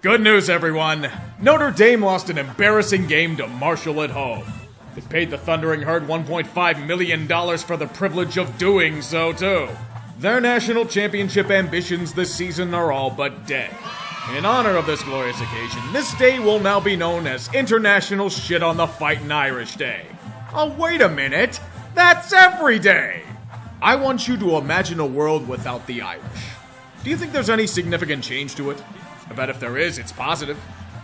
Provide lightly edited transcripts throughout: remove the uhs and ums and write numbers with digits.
Good news, everyone. Notre Dame lost an embarrassing game to Marshall at home. They paid the Thundering Herd $1.5 million for the privilege of doing so, too. Their national championship ambitions this season are all but dead. In honor of this glorious occasion, this day will now be known as International Shit on the Fightin' Irish Day. Oh, wait a minute. That's every day. I want you to imagine a world without the Irish. Do you think there's any significant change to it? I bet if there is, it's positive.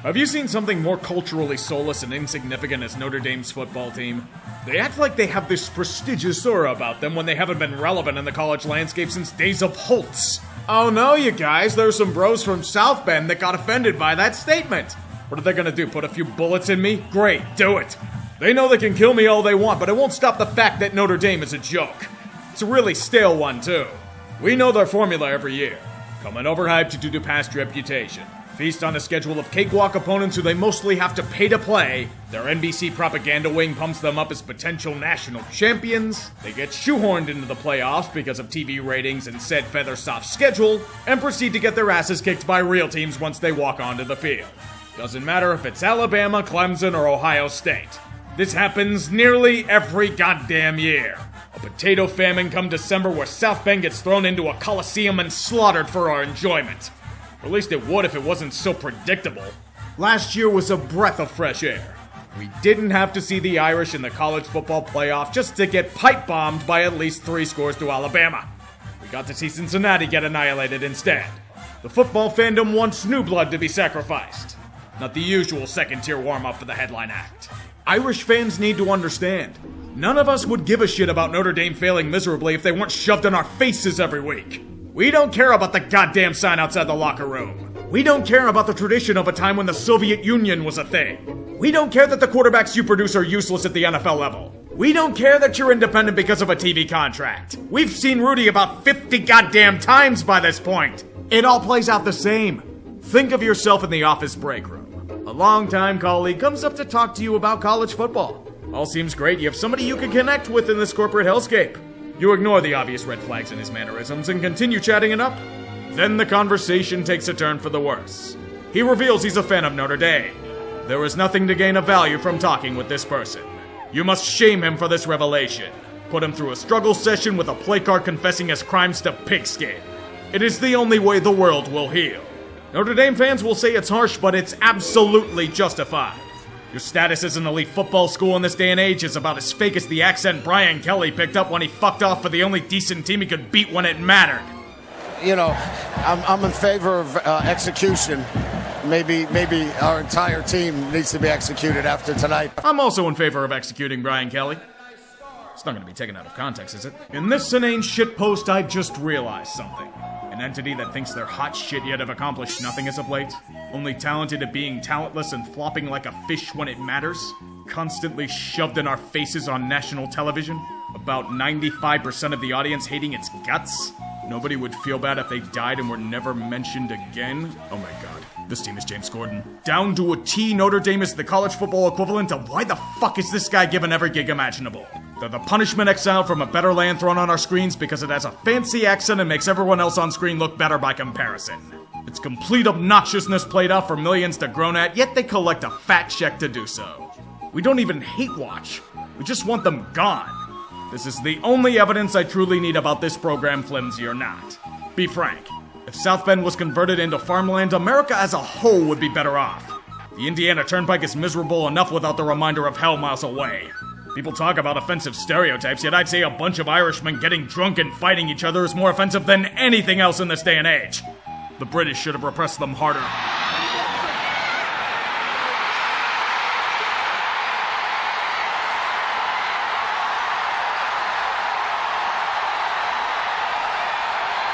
Have you seen something more culturally soulless and insignificant as Notre Dame's football team? They act like they have this prestigious aura about them when they haven't been relevant in the college landscape since days of Holtz. Oh no, you guys, there's some bros from South Bend that got offended by that statement. What are they gonna do, put a few bullets in me? Great, do it. They know they can kill me all they want, but it won't stop the fact that Notre Dame is a joke. It's a really stale one, too. We know their formula every year. Coming overhyped due to past reputation. Feast on a schedule of cakewalk opponents who they mostly have to pay to play. Their NBC propaganda wing pumps them up as potential national champions. They get shoehorned into the playoffs because of TV ratings and said feather-soft schedule, and proceed to get their asses kicked by real teams once they walk onto the field. Doesn't matter if it's Alabama, Clemson, or Ohio State. This happens nearly every goddamn year. A potato famine come December where South Bend gets thrown into a coliseum and slaughtered for our enjoyment. Or at least it would if it wasn't so predictable. Last year was a breath of fresh air. We didn't have to see the Irish in the college football playoff just to get pipe-bombed by at least 3 scores to Alabama. We got to see Cincinnati get annihilated instead. The football fandom wants new blood to be sacrificed. Not the usual second-tier warm-up for the headline act. Irish fans need to understand. None of us would give a shit about Notre Dame failing miserably if they weren't shoved in our faces every week. We don't care about the goddamn sign outside the locker room. We don't care about the tradition of a time when the Soviet Union was a thing. We don't care that the quarterbacks you produce are useless at the NFL level. We don't care that you're independent because of a TV contract. We've seen Rudy about 50 goddamn times by this point. It all plays out the same. Think of yourself in the office break room. A longtime colleague comes up to talk to you about college football. All seems great. You have somebody you can connect with in this corporate hellscape. You ignore the obvious red flags in his mannerisms and continue chatting it up. Then the conversation takes a turn for the worse. He reveals he's a fan of Notre Dame. There is nothing to gain of value from talking with this person. You must shame him for this revelation. Put him through a struggle session with a play card confessing his crimes to pigskin. It is the only way the world will heal. Notre Dame fans will say it's harsh, but it's absolutely justified. Your status as an elite football school in this day and age is about as fake as the accent Brian Kelly picked up when he fucked off for the only decent team he could beat when it mattered. You know, I'm in favor of execution. Maybe our entire team needs to be executed after tonight. I'm also in favor of executing Brian Kelly. It's not going to be taken out of context, is it? In this inane shitpost, I've just realized something. An entity that thinks they're hot shit yet have accomplished nothing as of late. Only talented at being talentless and flopping like a fish when it matters. Constantly shoved in our faces on national television. About 95% of the audience hating its guts. Nobody would feel bad if they died and were never mentioned again. Oh my god. This team is James Corden. Down to a T, Notre Dame is the college football equivalent of why the fuck is this guy given every gig imaginable? They're the punishment exiled from a better land thrown on our screens because it has a fancy accent and makes everyone else on screen look better by comparison. It's complete obnoxiousness played out for millions to groan at, yet they collect a fat check to do so. We don't even hate watch. We just want them gone. This is the only evidence I truly need about this program, flimsy or not. Be frank. If South Bend was converted into farmland, America as a whole would be better off. The Indiana Turnpike is miserable enough without the reminder of hell miles away. People talk about offensive stereotypes, yet I'd say a bunch of Irishmen getting drunk and fighting each other is more offensive than anything else in this day and age. The British should have repressed them harder.